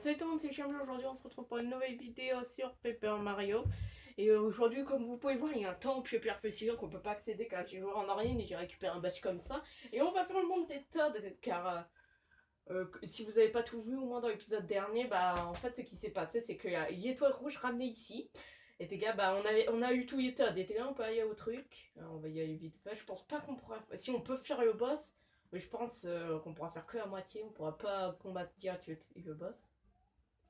salut tout le monde, c'est Chambly. Aujourd'hui on se retrouve pour une nouvelle vidéo sur Paper Mario. Et aujourd'hui, comme vous pouvez voir, il y a un temple perfection qu'on peut pas accéder car j'ai joué en Orion et j'ai récupéré un badge comme ça. Et on va faire le monde des Toads car si vous avez pas tout vu au moins dans l'épisode dernier, bah en fait ce qui s'est passé c'est qu'il y a une étoile rouge ramenée ici. Et les gars, bah on a eu tous les Toads. Et les gars, on peut aller au truc. Alors, on va y aller vite fait. Je pense pas qu'on pourra... Si on peut faire le boss, mais je pense qu'on pourra faire que la moitié. On pourra pas combattre direct le boss.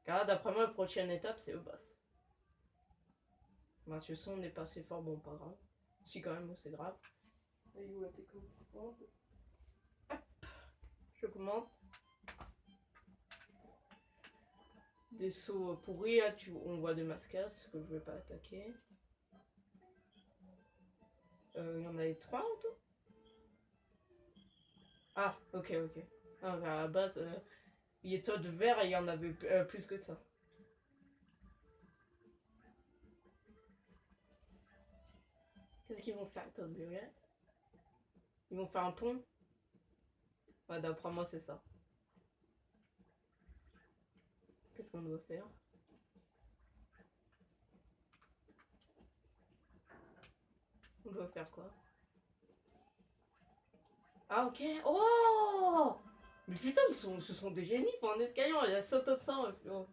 Car d'après moi, la prochaine étape, c'est le boss. Bah, ce son n'est pas assez fort, bon, pas grave. Si, quand même, c'est grave. Et où la télécommande? Hop, j'augmente. Des sauts pourris, là, on voit des mascasses que je vais pas attaquer. Il y en avait 3 en tout. Ah, ok. Ah, bah, à la base, il était de vert et il y en avait plus que ça. Qu'est-ce qu'ils vont faire, Todd vert? Ils vont faire un pont? Ouais, d'après moi, c'est ça. Qu'est-ce qu'on doit faire? On doit faire quoi? Ah, ok. Oh! Mais putain, ce sont des génies pour un escalier. On les saute au-dessus. On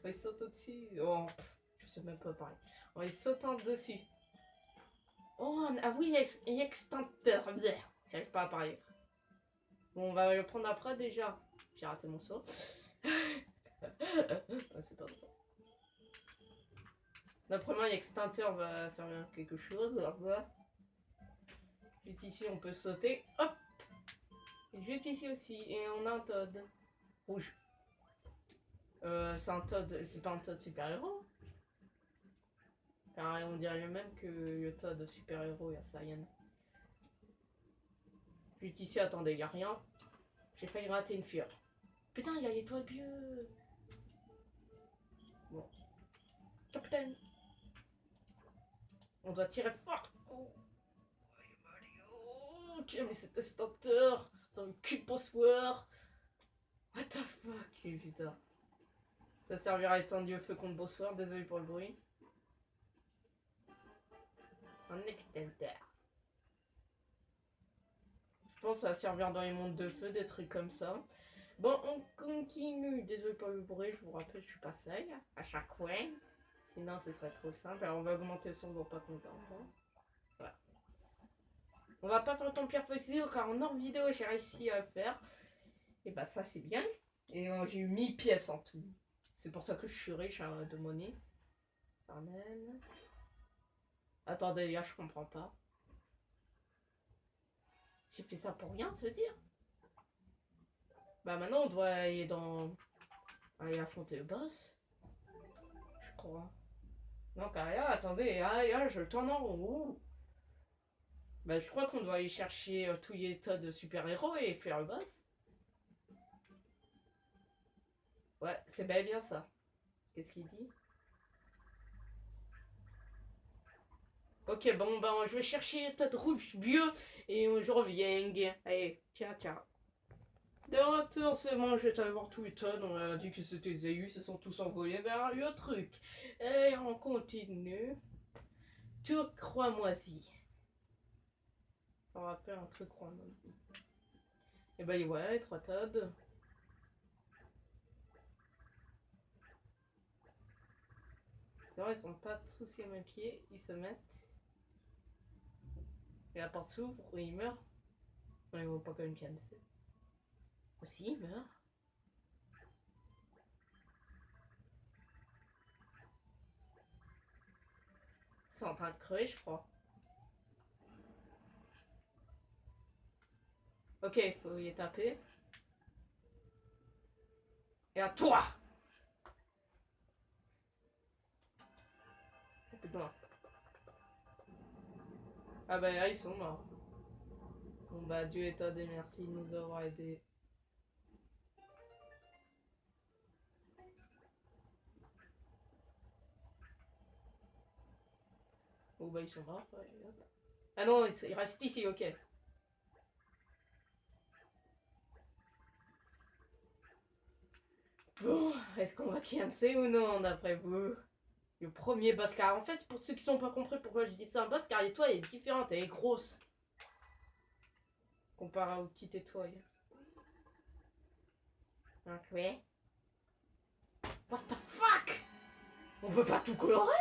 les saute au-dessus. Oh, je sais même pas parler. On les saute en dessus. Oh, ah oui, extincteur. J'arrive pas à parler. Bon, on va le prendre après déjà. J'ai raté mon saut. C'est pas drôle. D'après moi, l'extincteur va servir à quelque chose. Juste ici, on peut sauter. Hop! Et juste ici aussi. Et on a un Toad. Rouge. C'est un Toad. C'est pas un Toad super-héros. Car on dirait même que le Toad super-héros, il y a Saiyan. Juste ici, attendez, il y a rien. J'ai failli rater une fiole. Putain, il y a l'étoile bleue. Bon. Capitaine. On doit tirer fort. Oh. Ok, mais cet extincteur dans le cul de Bossword. What the fuck, putain. Ça servira à éteindre le feu contre Bossword, désolé pour le bruit. Un extincteur. Je pense que ça va servir dans les mondes de feu, des trucs comme ça. Bon, on continue. Désolé pour le bruit, je vous rappelle, je suis pas seule à chaque fois. Sinon, ce serait trop simple. Alors, on va augmenter le son pour pas qu'on t'entende. Voilà. On va pas faire ton pire fossil car en hors vidéo, j'ai réussi à le faire. Et bah, ça, c'est bien. Et j'ai eu 1000 pièces en tout. C'est pour ça que je suis riche de monnaie. Ça même. Attendez, là, je comprends pas. J'ai fait ça pour rien, ça veut dire? Bah, maintenant, on doit aller aller affronter le boss. Je crois. Non, car là, attendez, là, je tourne en rond. Bah, je crois qu'on doit aller chercher tous les tas de super-héros et faire le boss. Ouais, c'est bien ça. Qu'est-ce qu'il dit? Ok, bon, bah, je vais chercher les tas de rouges vieux et je reviens. Allez, tiens. De retour, c'est bon, je vais aller voir tous les tas. On a dit que c'était des ils se sont tous envolés vers le truc. Et on continue. Tour croix moisie. Ça me rappelle un truc croix moisie. Et bah, voilà, les 3 Toads. Non, ils sont pas tous à mes pieds, ils se mettent. Et la porte s'ouvre et ils meurent. Non, ils vont pas quand même cancer. Aussi, ils meurent. Ils sont en train de crever, je crois. Ok, il faut y taper. Et à toi! Oh, putain. Ah bah là, ils sont morts. Bon bah, Dieu et toi, et merci de nous avoir aidés. Bon bah, ils sont morts. Ouais. Ah non, ils restent ici, ok. Bon, est-ce qu'on va KMC ou non, d'après vous? Le premier boss, car en fait, pour ceux qui n'ont pas compris pourquoi je dis ça un boss, car l'étoile est différente, elle est grosse. Comparé aux petites étoiles. Ok. What the fuck? On peut pas tout colorer?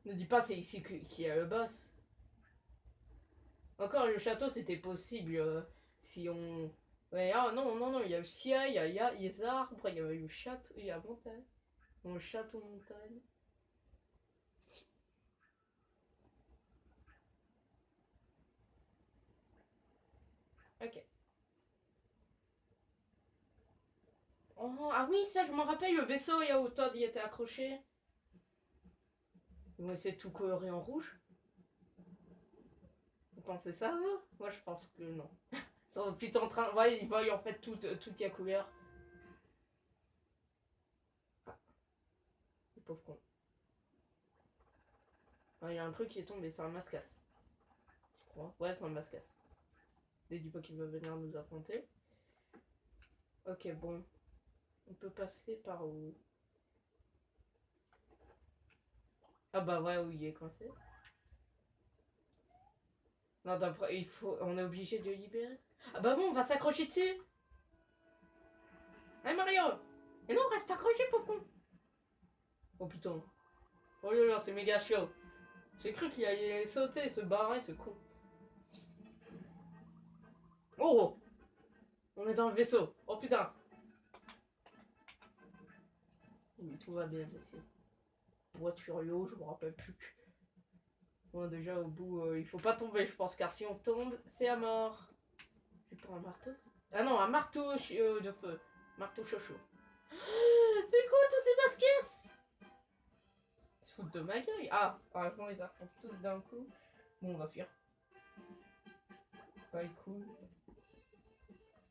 Ne dis pas c'est ici qu'il y a le boss. Encore le château c'était possible si on... Ouais, ah non, non, non, il y a le ciel, il y a les arbres, il y a le château, il y a la montagne. Bon, le château montagne. Ok. Oh, ah oui, ça je m'en rappelle, le vaisseau, il y a où Todd y était accroché. Ils vont essayer de tout colorer en rouge. Vous pensez ça, vous? Moi je pense que non. Ils sont plutôt en train... Ouais, ils voient en fait tout y a couleur. Ah, le pauvre con. Ah, il y a un truc qui est tombé, c'est un mascasse. Je crois. Ouais, c'est un mascasse. Et du pas qu'il va venir nous affronter. Ok, bon. On peut passer par où? Ah bah ouais, où il est coincé. Non, d'après, il faut... On est obligé de le libérer. Ah bah bon, on va s'accrocher dessus. Allez Mario. Et non, reste accroché, pauvre con. Oh putain. Oh là là, c'est méga chaud. J'ai cru qu'il allait sauter, se barrer, ce con. Oh! On est dans le vaisseau. Oh putain. Oui, tout va bien ici. Voiture l'eau, je me rappelle plus. Bon, déjà au bout, il faut pas tomber, je pense, car si on tombe, c'est à mort. Je prends un marteau. Ah non, un marteau de feu. Marteau chocho. C'est quoi tous ces basquets? Ils se foutent de ma gueule. Ah, heureusement, ils affrontent tous d'un coup. Bon, on va fuir. Pas cool.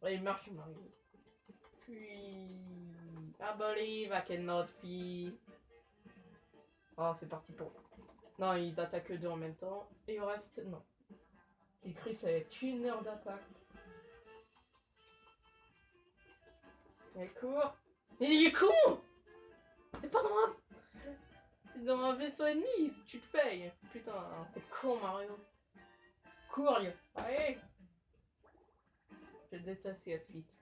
Ouais, il marche, Mario. Puis... I believe I cannot feel. Ah, c'est parti pour... Non, ils attaquent deux en même temps. Et il reste... Non. J'ai cru que ça allait être 1 heure d'attaque. Il court. Mais il est con. C'est pas dans un... C'est dans un vaisseau ennemi, tu te fais. Putain, t'es con, Mario. Cours, lui. Allez. Je déteste la fuite.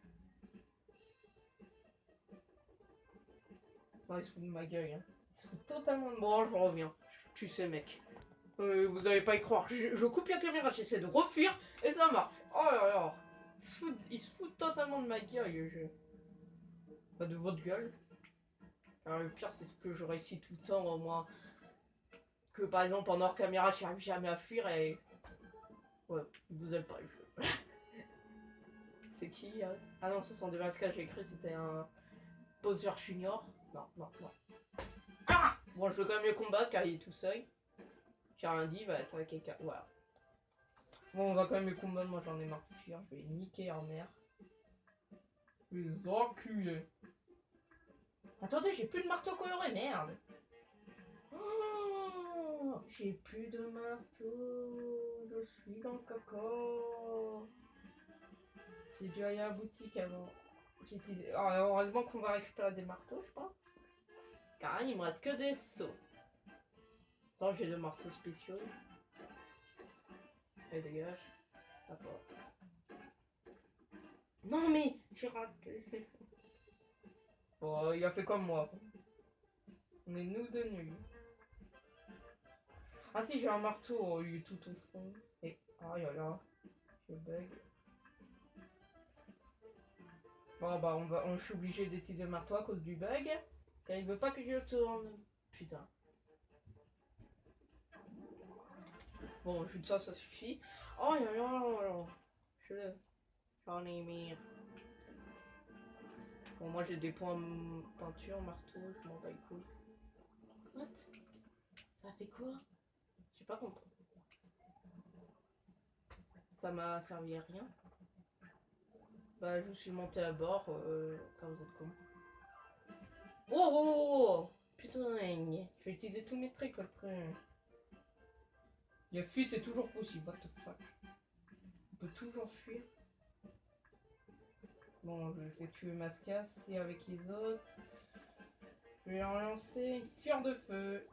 Non, il se fout de ma gueule. Hein. Il se fout totalement de... Bon, je reviens. Tu sais, mec. Vous allez pas y croire. Je coupe la caméra, j'essaie de refuir et ça marche. Oh là là. Il se fout totalement de ma gueule, le jeu. Pas de votre gueule. Alors, le pire, c'est ce que je réussis tout le temps, moi. Que par exemple, en hors caméra, j'arrive jamais à fuir et. Ouais, vous aimez pas le jeu. C'est qui hein? Ah non, ce sont des masques, j'ai écrit, c'était un. Poseur junior. Non, non, non. Ah bon, je vais quand même le combattre car il est tout seul. J'ai rien dit, il va être avec quelqu'un. Voilà. Bon, on va quand même le combattre, moi j'en ai marre de fuir. Je vais niquer en mer. Les enculés. Attendez, j'ai plus de marteau coloré, merde. Oh, j'ai plus de marteau. Je suis dans le caca. J'ai dû aller à la boutique avant. Alors, heureusement qu'on va récupérer des marteaux, je pense. Car il me reste que des seaux. Attends, j'ai deux marteaux spéciaux. Allez, dégage. Attends. Non, mais j'ai raté. Bon, il a fait comme moi. On est nous de nuit. Ah si, j'ai un marteau, il est tout au fond. Et, ah, là là. Je bug. Bon, bah, je suis obligé d'utiliser le marteau à cause du bug. Car il veut pas que je tourne. Putain. Bon, juste ça, ça suffit. Oh là là là là. J'en ai mis. Bon, moi j'ai des points peinture, marteau, je m'en bats les couilles. What? Ça fait quoi? J'ai pas compris. Ça m'a servi à rien. Bah, je suis monté à bord quand vous êtes con. Oh, oh, oh, oh. Putain, je vais utiliser tous mes trucs après. La fuite est toujours possible, what the fuck. On peut toujours fuir. Bon, je sais tuer Mascas et avec les autres. Je vais leur lancer une fleur de feu.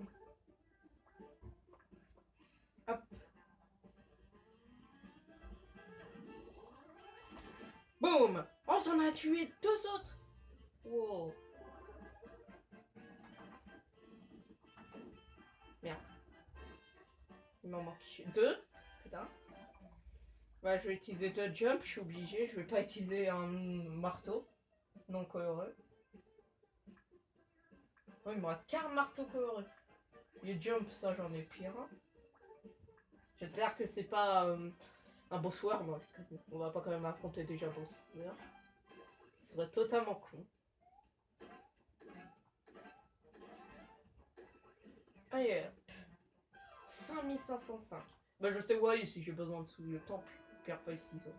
Hop. Boum. Oh, ça en a tué 2 autres. Wow. Merde. Il m'en manque 2. Putain. Bah, je vais utiliser 2 jumps, je suis obligé. Je vais pas utiliser un marteau. Non coloré. Oh, il me reste qu'un marteau coloré. Les jumps, ça j'en ai pire. J'espère que c'est pas un bossoir. Moi, on va pas quand même affronter déjà un bossoir. Ce serait totalement con. Allez, 5505. Bah, je sais où aller si j'ai besoin de sous le temple. Pierre, feuille, ciseaux.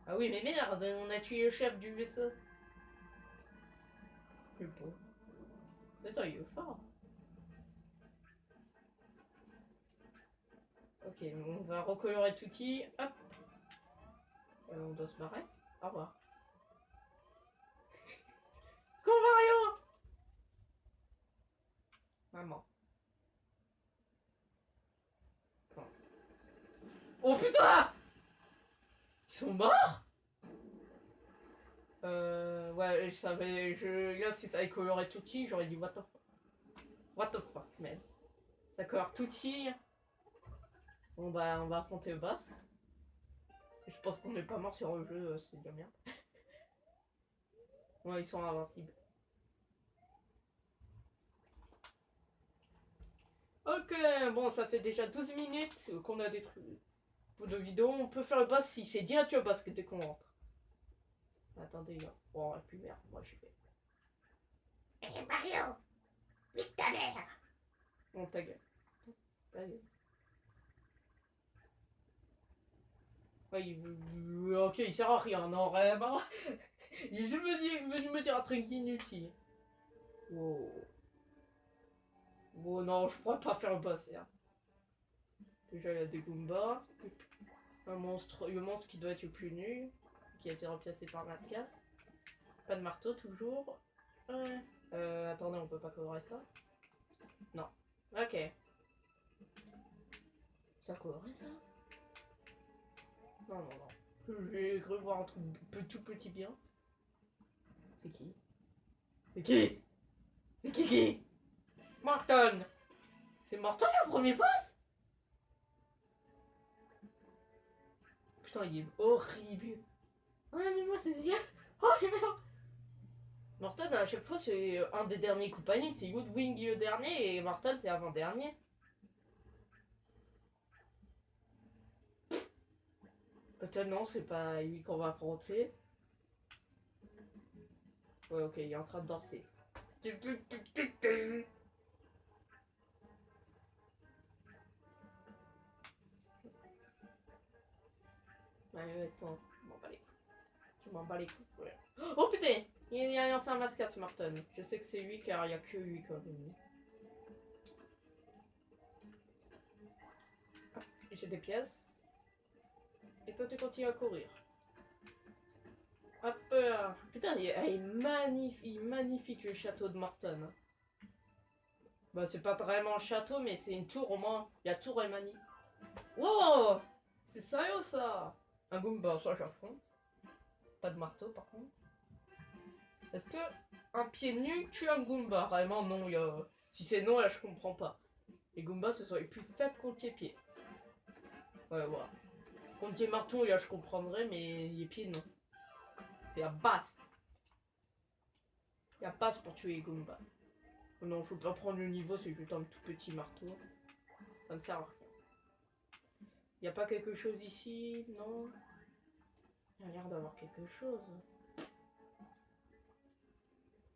Ah oui, mais merde, on a tué le chef du vaisseau. Le beau. Attends, il est fort. Ok, on va recolorer Touti. Hop. On doit se barrer. Au revoir. Mario. Maman. Bon. Oh putain. Ils sont morts. Ouais, je savais. Là, si ça avait coloré Touti, j'aurais dit what the fuck. What the fuck, man. Ça colore Touti. Bon bah, on va affronter le boss. Je pense qu'on n'est pas mort sur le jeu, c'est bien bien. Ouais, ils sont invincibles. Ok, bon, ça fait déjà 12 minutes qu'on a détruit de vidéos. On peut faire le boss si c'est direct le boss que dès qu'on rentre. Attendez, là. Bon, et puis merde, moi je vais. Hé Mario, nique ta mère. Bon, ta gueule. Ta gueule. Ouais, ok, il sert à rien, non, vraiment. Il est venu me dire un truc inutile. Wow. Bon, non, je pourrais pas faire le boss, là. Déjà, il y a des Goombas. Le monstre qui doit être le plus nul. Qui a été remplacé par Mascas. Pas de marteau, toujours. Ouais. Attendez, on peut pas colorer ça? Non. Ok. Ça colorer ça? Non, non, non. J'ai cru voir un truc tout petit bien. C'est qui? C'est qui? C'est qui? Morton! C'est Morton le premier boss? Putain, il est horrible. Ouais, mais moi c'est bien. Oh, j'ai bien. Morton, à chaque fois, c'est un des derniers compagnons. C'est Woodwing le dernier et Morton, c'est avant-dernier. Peut-être non, c'est pas lui qu'on va affronter. Ouais, ok, il est en train de danser. Ouais, attends, je m'en bats les couilles. Je m'en bats les couilles. Ouais. Oh putain! Il a lancé un masque à ce Morton. Je sais que c'est lui car il n'y a que lui comme lui. J'ai des pièces. Et toi tu continues à courir. Hop putain, il est magnifique le château de Morton. Bah c'est pas vraiment un château mais c'est une tour au moins. La tour est magnifique. Wow! C'est sérieux ça! Un Goomba, ça j'affronte. Pas de marteau par contre. Est-ce que un pied nu tue un Goomba? Vraiment non, si c'est non là je comprends pas. Les Goombas ce sont les plus faibles contre les pieds. Ouais voilà. Contre les marteaux là je comprendrais mais les pieds non. C'est à base. Il y a base pour tuer les Goombas. Oh non, je peux pas prendre le niveau, c'est juste un tout petit marteau. Ça me sert à rien. Y a pas quelque chose ici? Non. Il y a l'air d'avoir quelque chose.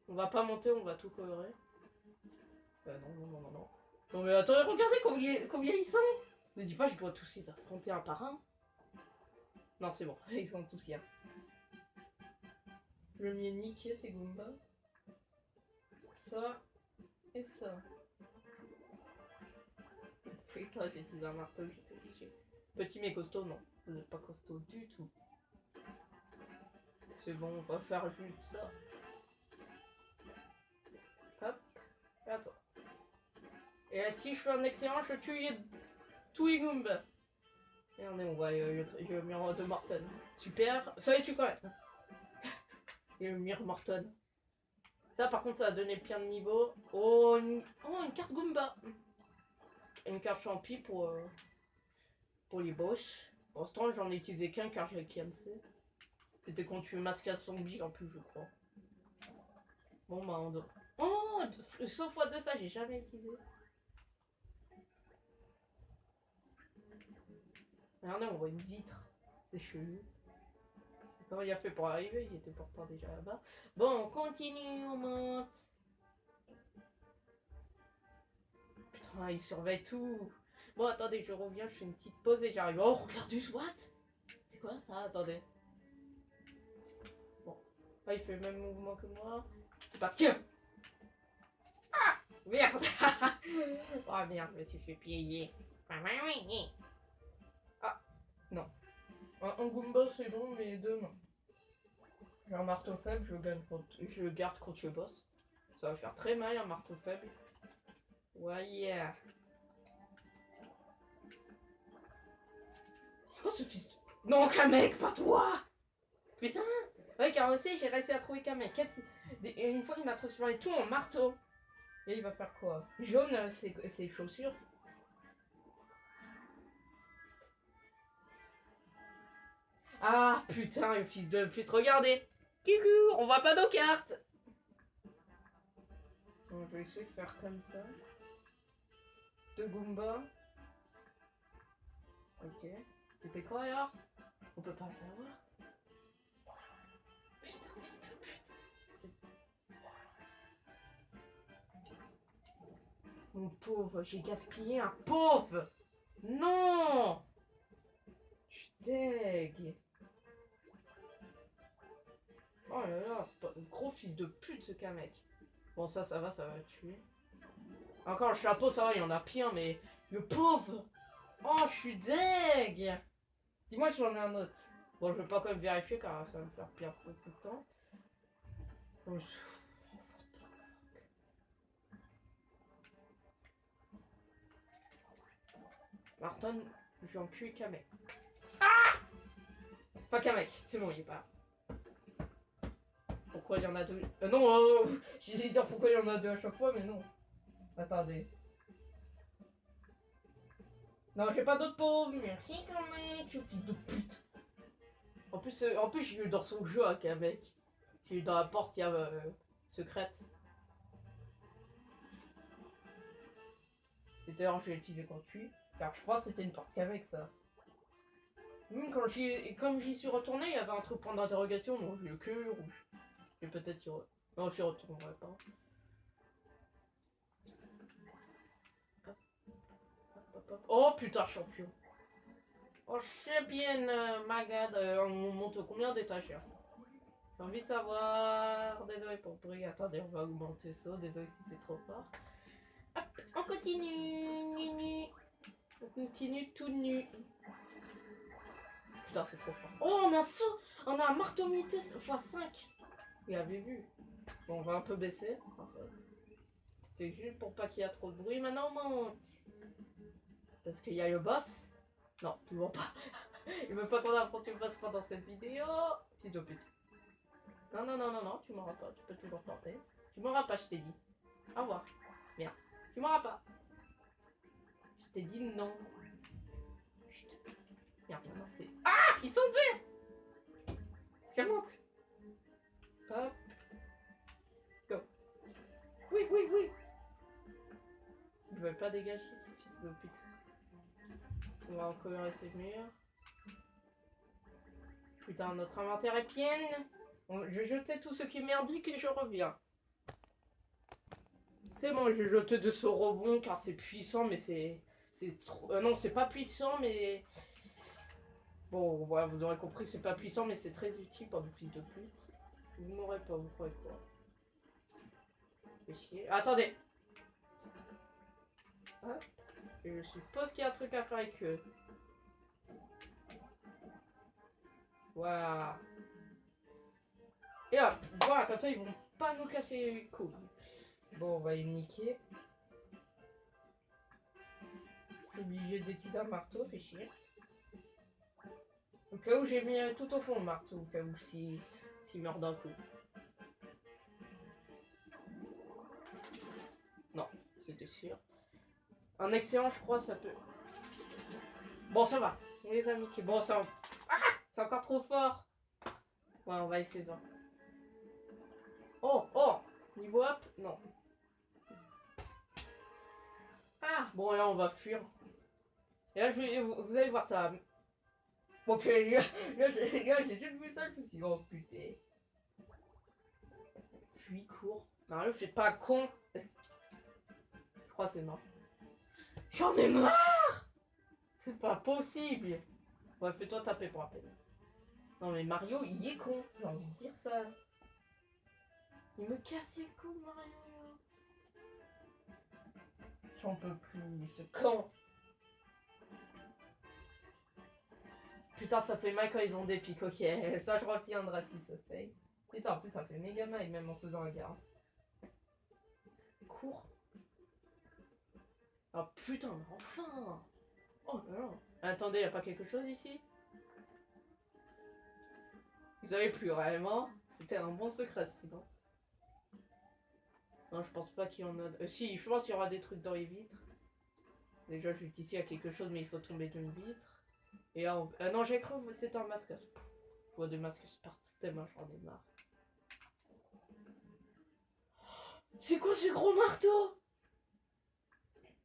On va pas monter, on va tout colorer. Non, non, non, non, non. Non mais attendez, regardez combien ils sont. Ne dis pas, je dois tous les affronter un par un. Non, c'est bon, ils sont tous là. Je vais niquer ces Goombas. Ça et ça. Putain, j'ai utilisé un marteau, j'étais obligé. Petit mais costaud, non. Vous n'êtes pas costaud du tout. C'est bon, on va faire juste ça. Hop, et à toi. Et si je fais un excellent, je tue tous les Goombas. Et on est où? Ouais, il y a le mur de Morton. Super, ça les tue quand même. Et le mur Morton. Ça par contre ça a donné plein de niveaux. Oh, une carte Goomba. Une carte champi pour les boss. Pour ce temps j'en ai utilisé qu'un car j'ai KMC. C'était quand tu masques à zombie en plus je crois. Bon bah on doit... Oh, sauf fois de ça j'ai jamais utilisé. Regardez on voit une vitre. C'est chelou. Comment il a fait pour arriver? Il était pourtant déjà là-bas. Bon on continue, on monte. Putain, il surveille tout. Bon, attendez, je reviens, je fais une petite pause et j'arrive. Oh, regarde du SWAT. C'est quoi ça? Attendez. Bon. Ah, il fait le même mouvement que moi. C'est pas... Tiens. Ah, merde. Oh, merde, je me suis fait piéger. Ah, non. Un Goomba, c'est bon, mais deux, non. J'ai un marteau faible, je garde contre le boss. Ça va faire très mal, un marteau faible. Ouais, yeah. C'est quoi ce fils de... Non, Kamek, pas toi. Putain. Ouais, car aussi, j'ai réussi à trouver Kamek. Une fois, il m'a transformé tout en marteau. Et il va faire quoi? Jaune, ses chaussures. Ah, putain, le fils de pute, regardez. Coucou, on voit pas nos cartes. On va essayer de faire comme ça. Deux Goomba. Ok. C'était quoi alors? On peut pas le faire voir. Putain, fils de pute. Mon pauvre, j'ai gaspillé un pauvre. Non. Je suis deg. Oh là là, gros fils de pute ce Kamek. Bon ça va, ça va le tuer. Encore le chapeau, ça va, il y en a plein, mais le pauvre. Oh, je suis deg. Dis-moi que j'en ai un autre. Bon, je vais pas quand même vérifier car ça va me faire perdre beaucoup de temps. Oh, Martin, je vais en cuire Kamek. Ah! Pas Kamek, c'est bon, il est pas. Pourquoi il y en a deux? Non, j'ai dire pourquoi il y en a deux à chaque fois, mais non. Attendez. Non, j'ai pas d'autres pauvres, merci Kamek, je fils de pute. En plus j'ai eu dans son jeu à Kamek. J'ai eu dans la porte, il y a secrète. Et d'ailleurs, je l'ai utilisé quand tu. Car je crois que c'était une porte Kamek ça. Comme j'y suis retourné, il y avait un truc point d'interrogation, donc j'ai eu que rouge. Et peut-être y re... Non, je retournerai pas. Oh putain, champion. Oh, champion, Magad. On monte combien d'étages là? J'ai envie de savoir. Désolé pour le bruit. Attendez, on va augmenter ça. Désolé si c'est trop fort. Hop, on continue. On continue tout nu. Putain, c'est trop fort. Oh, on a ça. On a un marteau miteux x5. Vous l'avez vu. Bon, on va un peu baisser, en fait. C'était juste pour pas qu'il y ait trop de bruit. Maintenant, on monte. Parce qu'il y a le boss. Non, toujours pas. Il veut pas qu'on affronte le boss pendant cette vidéo. Fils de pute. Non, tu m'auras pas. Tu peux toujours tenter. Tu m'auras pas, je t'ai dit. Au revoir. Bien. Tu m'auras pas. Je t'ai dit non. Chut. Merde, maintenant c'est... Ah! Ils sont deux! Je monte. Hop. Go. Oui. Ils veulent pas dégager ces fils de pute. On va encore essayer de mur. Putain, notre inventaire est plein. Je vais jeter tout ce qui est merdique et je reviens. C'est bon, je vais jeter de ce rebond car c'est puissant, mais c'est trop... non, c'est pas puissant, mais... Bon, voilà, vous aurez compris, c'est pas puissant, mais c'est très utile pour des fils de pute. Vous m'aurez pas, vous croyez quoi? Fais chier. Attendez. Hop. Et je suppose qu'il y a un truc à faire avec eux. Voilà. Et hop, voilà, comme ça ils vont pas nous casser les couilles. Bon, on va les niquer. Je suis obligé d'utiliser un marteau, fait chier. Au cas où j'ai mis tout au fond le marteau, au cas où s'il meurt d'un coup. Non, c'était sûr. Un excellent, je crois, ça peut... Bon, ça va. On les a niqués. Bon, ça... Ah, c'est encore trop fort. Ouais, on va essayer de voir. Oh, oh. Niveau up, non. Ah, bon, là, on va fuir. Et là, vous allez voir ça. Ok, là, j'ai juste vu ça, je me suis dit, oh putain. Fuis, cours. Mario, fais pas con. Je crois que c'est mort. J'en ai marre. C'est pas possible. Ouais, fais-toi taper pour rappel. Non mais Mario, il est con. J'ai envie de dire ça. Il me casse les couilles, Mario. J'en peux plus, ce con. Putain, ça fait mal quand ils ont des pics, ok. Ça, je retiendrai si ça fait. Putain, en plus, ça fait méga mal, même en faisant un garde. Cours. Oh putain, mais enfin. Oh là là. Attendez, y a pas quelque chose ici? Vous avez plus vraiment? C'était un bon secret sinon. Non, je pense pas qu'il y en a. Si, je pense qu'il y aura des trucs dans les vitres. Déjà, juste ici, il y a quelque chose, mais il faut tomber d'une vitre. Et là, non, j'ai cru que c'était un masque. Je vois des masques partout, tellement j'en ai marre. C'est quoi ce gros marteau?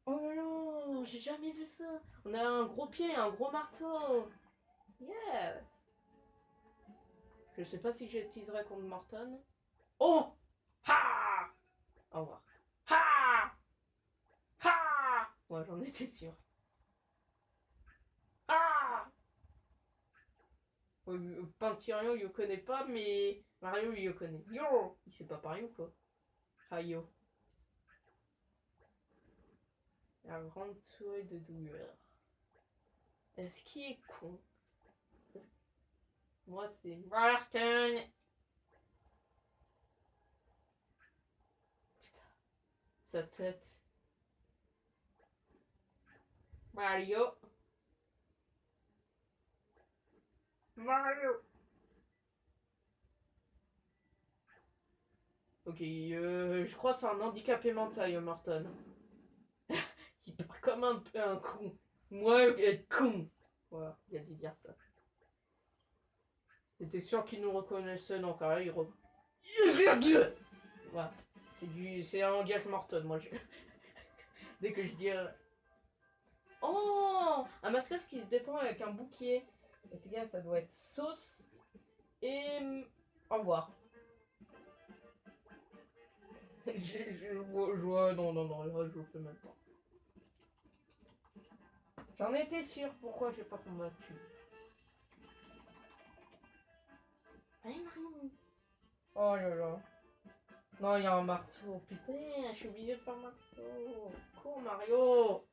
Oh là là, j'ai jamais vu ça. On a un gros pied et un gros marteau. Yes. Je sais pas si j'utiliserai contre Morton. Oh! Ha! Au revoir. Ha! Ha! Ouais, j'en étais sûr. Ah! Pinturion, il le connaît pas, mais Mario, il le connaît. Yo! Il sait pas parler ou quoi? Ah yo. La grande souris de douleur. Est-ce qu'il est con? Moi, c'est Morton. Putain. Sa tête. Mario. Mario. Ok, je crois que c'est un handicapé mental, Morton. Il part comme un con. Moi, être con. Voilà, il a dû dire ça. C'était sûr qu'il nous reconnaissait, non, car là, il voilà. C'est un langage Morton, moi. Dès que je dis... Oh, un mascotte qui se dépend avec un bouquet. Et les gars, ça doit être sauce. Et... Au revoir. je vois... Non, là, je le fais même pas. J'en étais sûr, pourquoi j'ai pas combattu. Allez, Mario. Oh là là. Non, il y a un marteau. Putain, je suis obligée de faire un marteau. Cours, Mario.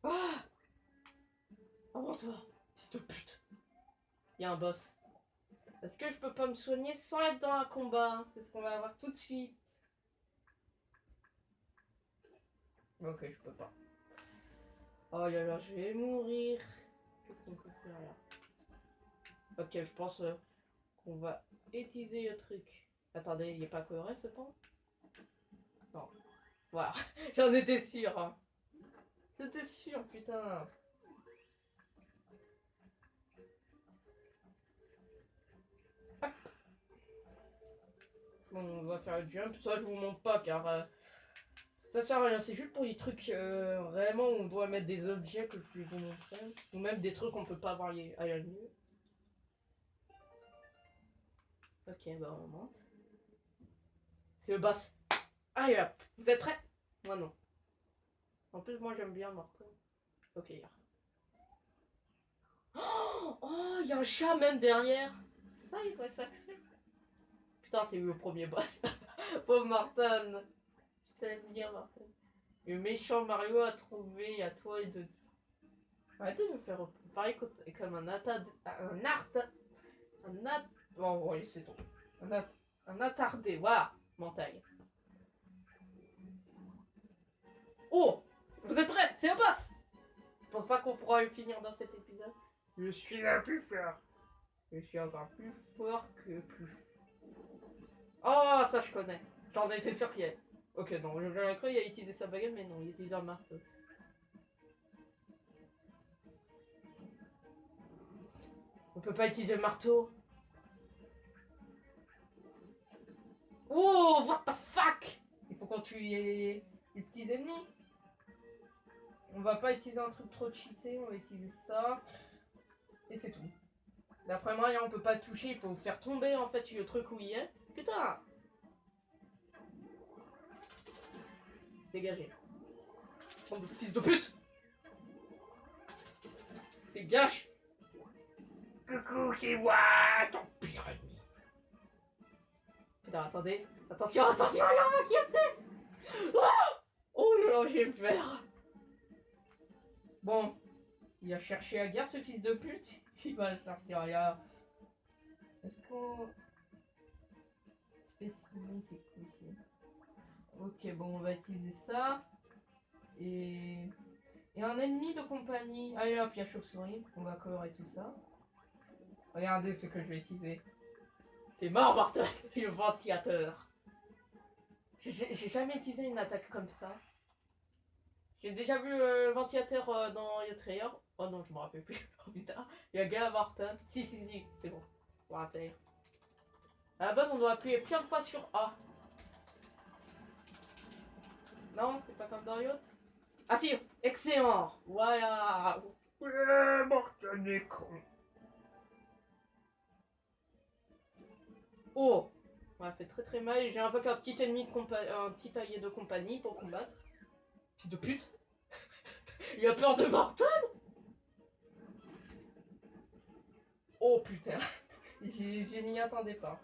Ah! Avant toi, fils de pute. Il y a un boss. Est-ce que je peux pas me soigner sans être dans un combat? C'est ce qu'on va avoir tout de suite. Ok, je peux pas. Oh là là, je vais mourir. Qu'est-ce qu'on peut faire là? Ok, je pense qu'on va utiliser le truc. Attendez, il n'est pas coloré ce pont? Non. Voilà, j'en étais sûr. Hein. C'était sûr, putain. Hop. Bon, on va faire le jump. Ça, je vous montre pas car ça sert à rien. C'est juste pour les trucs vraiment où on doit mettre des objets que je vais vous montrer. Ou même des trucs qu'on peut pas voir à la nuit. Ok, bah on monte. C'est le boss. Allez hop, vous êtes prêts? Moi non. En plus, moi j'aime bien Martin. Ok, là. Oh, il y a un chat même derrière. Ça, il doit sacré. Putain, c'est le premier boss. Pauvre Martin. Je t'allais te dire, Martin. Le méchant Mario a trouvé à toi et de... Arrêtez de me faire Pareil comme un bon, oui, c'est tout. Un attardé, voilà, mental. Oh, vous êtes prêts? C'est un boss. Je pense pas qu'on pourra le finir dans cet épisode. Je suis la plus fort. Je suis encore plus fort que plus. Oh, ça je connais. J'en étais sûr qu'il y a. Ok, non, j'aurais cru qu'il a utilisé sa baguette, mais non, il utilise un marteau. On peut pas utiliser le marteau. Oh, what the fuck! Il faut qu'on tue les petits ennemis. On va pas utiliser un truc trop cheaté, on va utiliser ça. Et c'est tout. D'après moi, on peut pas toucher, il faut faire tomber en fait le truc où il est. Putain! Dégagez. Bande de fils de pute! Dégage! Coucou, c'est moi, ton pire ennemi. Putain, attendez. Attention, attention, il y en a qui obsède! Oh là là, j'ai peur. Bon, il a cherché à guerre ce fils de pute. Il va le sortir là. Est-ce qu'on... Spécimen, c'est cool aussi. Ok, bon, on va utiliser ça. Et un ennemi de compagnie. Allez hop, il y a chauve-souris. On va colorer tout ça. Regardez ce que je vais utiliser. T'es mort, Martin. Le ventilateur. J'ai jamais utilisé une attaque comme ça. J'ai déjà vu le ventilateur dans Yotrayer. Oh non, je me rappelle plus. Oh putain, il y a Gala Martin. Si, c'est bon. Je me rappelle. À la base, on doit appuyer plein de fois sur A. Non, c'est pas comme dans Yacht. Ah si, excellent. Voilà. Ouais, Martin est con. Oh, on fait très très mal. J'ai invoqué un petit ennemi un petit allié de compagnie pour combattre. Fils de pute. Il a peur de Martin. Oh putain. J'ai m'y attendais pas.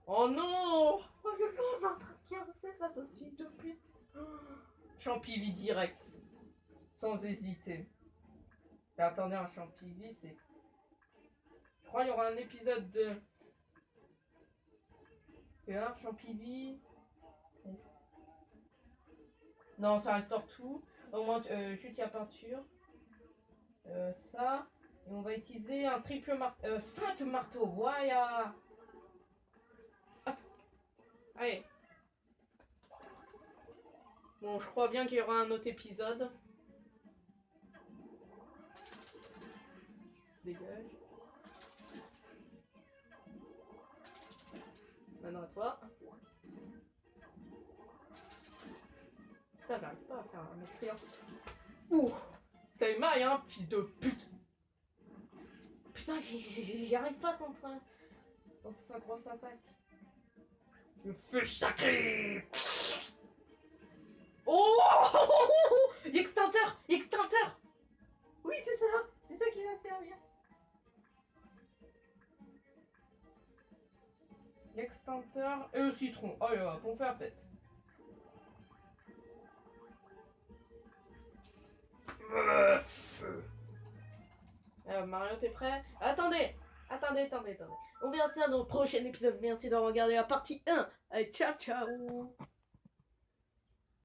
Oh non. Oh le gars, on est en train de carousser face à ce fils de pute. Champivie direct. Sans hésiter. Mais attendez, un Champivie, c'est... Je crois qu'il y aura un épisode de... Et là, Champivie... Non, ça restaure tout. Au moins, juste la peinture. Ça. Et on va utiliser un triple marteau. 5 marteaux. Voilà. Hop. Allez. Bon, je crois bien qu'il y aura un autre épisode. Dégage. Maintenant à toi. Putain, j'arrive pas à faire un excellent. Ouh. T'as eu mal, hein, fils de pute. Putain, j'y arrive pas contre sa grosse attaque. Le feu sacré. Oh. Extincteur. Oui, c'est ça qui va servir. L'extincteur et le citron. Oh là, on fait la fête. Mario, t'es prêt? Attendez. On verra ça dans le prochain épisode. Merci d'avoir regardé la partie 1. Allez, ciao.